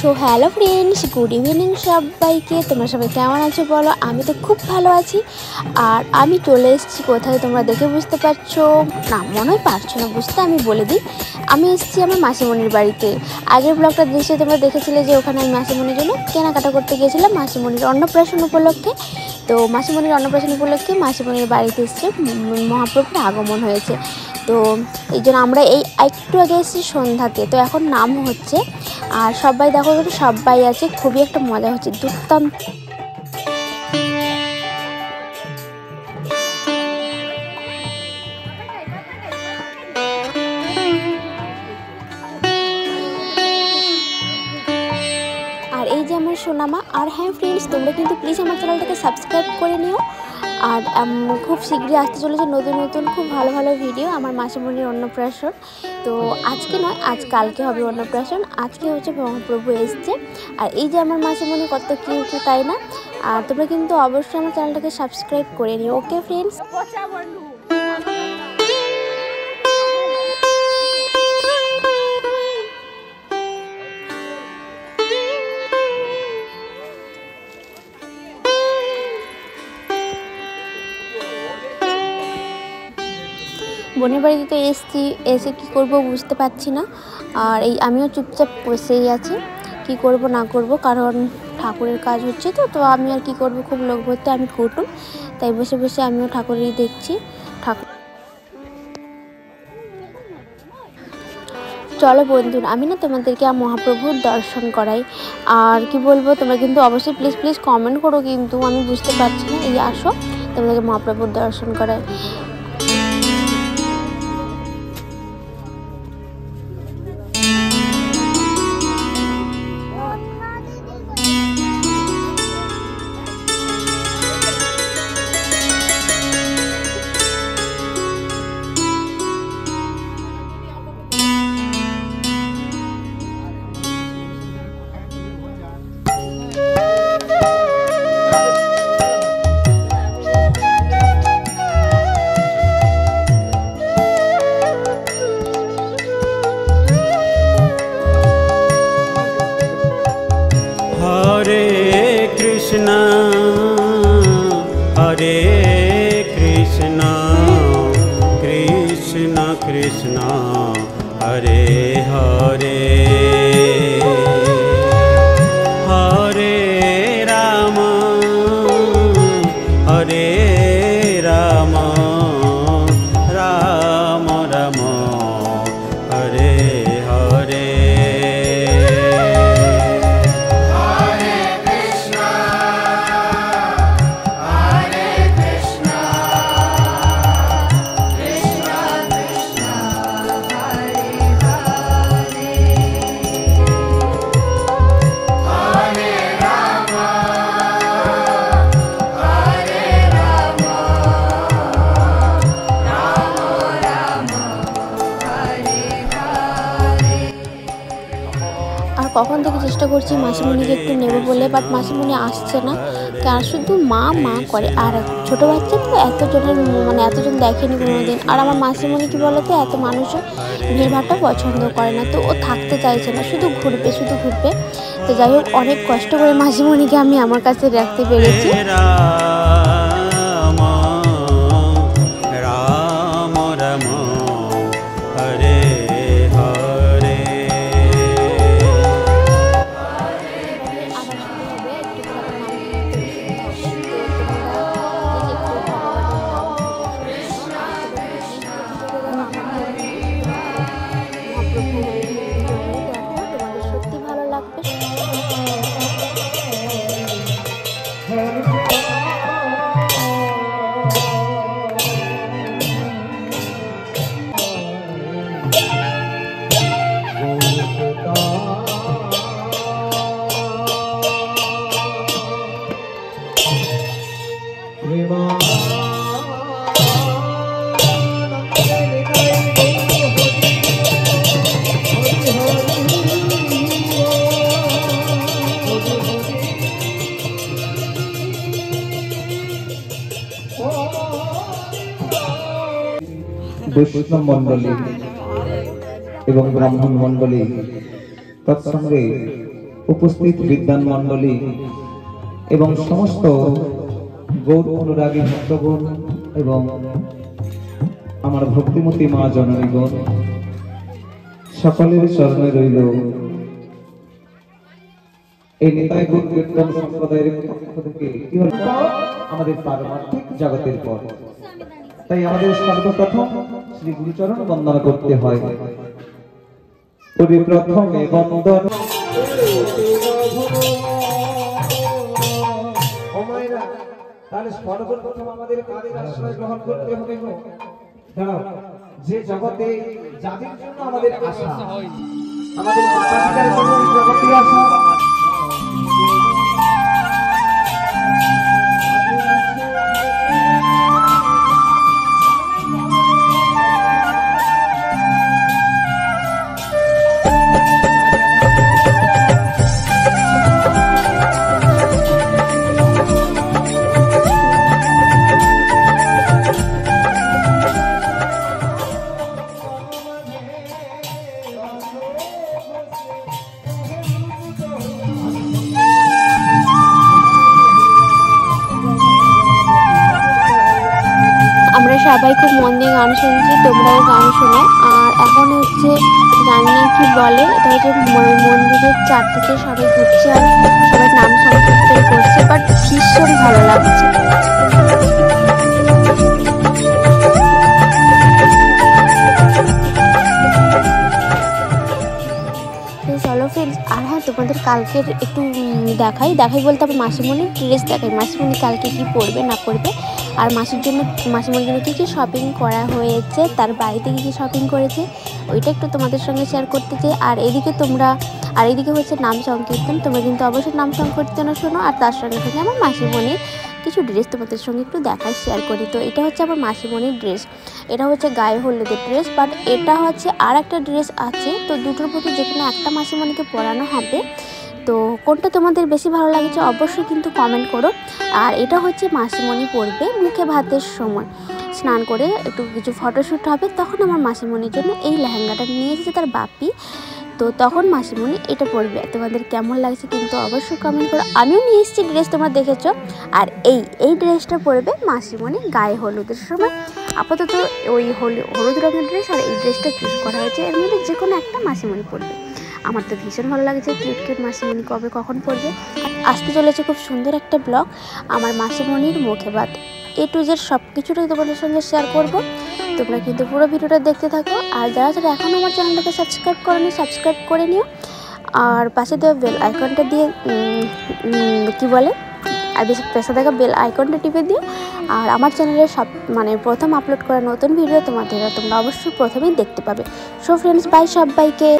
So hello friends, good evening সবাইকে। তোমরা সবাই কেমন আছো বলো? আমি তো খুব ভালো আছি। আর আমি চলে এসেছি কোথায় তোমরা দেখে বুঝতে পারছো না? মনে হয় পারছো না বুঝতে, আমি বলে দিই। আমি এসেছি আমার মাসিমণির বাড়িতে। আগের ব্লগটা নিশ্চয়ই তোমরা দেখেছিলে যে ওখানে আমি মাসিমণির জন্য কেনাকাটা করতে গিয়েছিলাম মাসিমণির অন্নপ্রাশন উপলক্ষে। তো মাসিমণির অন্নপ্রাশন উপলক্ষে মাসিমণির বাড়িতে এসছে মহাপ্রভুর আগমন হয়েছে। তো এই জন্য আমরা এই একটু আগে এসেছি সন্ধ্যাতে। তো এখন নাম হচ্ছে, আর সবাই দেখো সবাই আছে, খুবই একটা মজা হচ্ছে, দুর্দান্ত। আর এই যে আমার সোনামা। আর হ্যাঁ ফ্রেন্ডস, তোমরা কিন্তু প্লিজ আমার চ্যানেলটাকে সাবস্ক্রাইব করে নিও। আর খুব শীঘ্রই আসতে চলেছে নতুন নতুন খুব ভালো ভালো ভিডিও আমার মাসিমণির অন্নপ্রাশন। তো আজকে নয়, আজ কালকে হবে অন্নপ্রাশন। আজকে হচ্ছে মহাপ্রভু এসছে। আর এই যে আমার মাসিমণি কত কিউট, তাই না? আর তোমরা কিন্তু অবশ্যই আমার চ্যানেলটাকে সাবস্ক্রাইব করে নিও। Okay friends. বোনের বাড়িতে তো এসছি, এসে কী করবো বুঝতে পারছি না। আর এই আমিও চুপচাপ বসেই আছি, কি করব না করব, কারণ ঠাকুরের কাজ হচ্ছে। তো আমি আর কি করব, খুব লোক ভর্তি, আমি কুটুম, তাই বসে বসে আমিও ঠাকুরই দেখছি। ঠাকুর চলো বন্ধুরা, আমি না তোমাদেরকে মহাপ্রভুর দর্শন করাই। আর কি বলবো, তোমরা কিন্তু অবশ্যই প্লিজ প্লিজ কমেন্ট করো, কিন্তু আমি বুঝতে পারছি না। এই আসো, তোমাদেরকে মহাপ্রভুর দর্শন করাই। हरे कृष्णा कृष्णा कृष्णा हरे हरे हरे राम हरे राम राम राम हरे हरे কখন থেকে চেষ্টা করছি মাসিমণিকে একটু নেবো বলে, বাট মাসিমণি আসছে না, কার শুধু মা মা করে। আর ছোটো বাচ্চা তো এতজন দেখেনি কোনোদিন। আর আমার মাসিমণি কি বলতো, এত মানুষের ভিড়ভাড়টা পছন্দ করে না, তো ও থাকতে চাইছে না, শুধু ঘুরবে। তো যাই হোক, অনেক কষ্ট করে মাসিমণিকে আমি আমার কাছে রাখতে পেরেছি। সত্যি ভালো লাগবে। বৈষ্ণব মণ্ডলী এবং ব্রাহ্মণ মণ্ডলী তৎসঙ্গে উপস্থিত বিদ্যান মণ্ডলী এবং সমস্ত গৌর অনুরাগী ভক্তগণ এবং আমার ভক্তিমতী মা জননীগণ সকলের চরণে রইল এই নিতাই গৌর কীর্তন সম্প্রদায়ের পক্ষ থেকে কি হল আমাদের পারমার্থিক জগতের পর। তাই আমাদের সর্বপ্রথম শ্রী গুরুচরণ বন্দনা করতে হয়। প্রথমে বন্দন তাহলে সর্বপ্রথম আমাদের কাদের আশ্রয় গ্রহণ করতে হবে গো? দাঁড়াও, যে জগতে যাদের জন্য আমাদের আশা, আমাদের মাতা পিতার জন্য এই জগতে আশা, সবাই খুব মন দিয়ে গান শুনছি, তোমরাও গান শোনো। আর এখন হচ্ছে জানি না কি বলে, এটা হচ্ছে মন্দিরের চারদিকে সবাই ঘুরছে আর সবাই নাম সংকীর্তন করছে, বাট ভীষণ ভালো লাগছে। চলো ফ্রেন্ডস, আর হ্যাঁ তোমাদের কালকের একটু দেখাই বলতে আমার মাসিমণির ড্রেস দেখাই, মাসিমণি কালকে কি পরবে না পরবে, আর মাসিমণির জন্য কী কী শপিং করা হয়েছে, তার বাড়িতে কী কী শপিং করেছে ওইটা একটু তোমাদের সঙ্গে শেয়ার করতে চাই। আর এদিকে হচ্ছে নাম সংকীর্তন, তোমরা কিন্তু অবশ্যই নাম সংকীর্তনও শোনো। আর তার সঙ্গে সঙ্গে আমার মাসিমণির কিছু ড্রেস তোমাদের সঙ্গে একটু দেখাই, শেয়ার করি। তো এটা হচ্ছে আমার মাসিমণির ড্রেস, এটা হচ্ছে গায়ে হলুদের ড্রেস, বাট এটা হচ্ছে আর একটা ড্রেস আছে। তো দুটোর মধ্যে যেখানে একটা মাসিমণিকে পরানো হবে, তো কোনটা তোমাদের বেশি ভালো লাগছে অবশ্যই কিন্তু কমেন্ট করো। আর এটা হচ্ছে মাসিমণি পরবে মুখে ভাতের সময়, স্নান করে একটু কিছু ফটোশ্যুট হবে, তখন আমার মাসিমণির জন্য এই লেহেঙ্গাটা নিয়ে এসেছে তার বাপি। তো তখন মাসিমণি এটা পরবে। তোমাদের কেমন লাগছে কিন্তু অবশ্যই কমেন্ট করো। আমিও নিয়ে এসেছি ড্রেস, তোমরা দেখেছো। আর এই ড্রেসটা পরবে মাসিমণি গায়ে হলুদের সময়। আপাতত ওই হলুদ রঙের ড্রেস আর এই ড্রেসটা চুজ করা হয়েছে, এর মধ্যে যে কোনো একটা মাসিমণি পরবে। আমার তো ভীষণ ভালো লাগছে, কিউট মাসিমণি কখন পরবে। আসতে চলেছে খুব সুন্দর একটা ব্লগ, আমার মাসিমণির মুখে ভাত A to Z সব কিছুটাই তোমাদের সঙ্গে শেয়ার করব। তোমরা কিন্তু পুরো ভিডিওটা দেখতে থাকো। আর যারা এখন আমার চ্যানেলটাকে সাবস্ক্রাইব করোনি, সাবস্ক্রাইব করে নিও। আর পাশে দেওয়া বেল আইকনটা দিয়ে কি বলে আর বেশি পেশা দেখা বেল আইকনটা টিপে দিও। আর আমার চ্যানেলে প্রথম আপলোড করা নতুন ভিডিও তোমরা অবশ্যই প্রথমেই দেখতে পাবে। সো ফ্রেন্ডস, বাই সবাইকে।